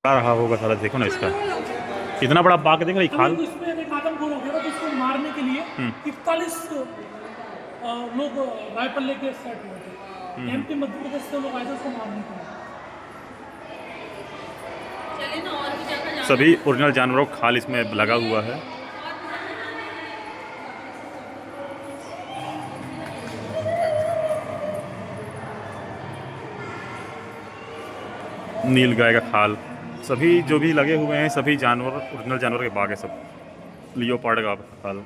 आ रहा होगा सारा, देखो ना इसका इतना बड़ा बाग, देख रही खाल। इसमें एक आदमखोर हो गया था, जिसको मारने के लिए हम्म 41 लोग राइफल लेके सेट हुए थे। हम्म। एमपी मध्य प्रदेश से लोग आए थे उसको मारने के लिए। सभी ओरिजिनल जानवरों का खाल इसमें लगा हुआ है। नील गाय का खाल, सभी जो भी लगे हुए हैं सभी जानवर, ओरिजिनल जानवर के बाग है सब। लियोपार्ड का खाल।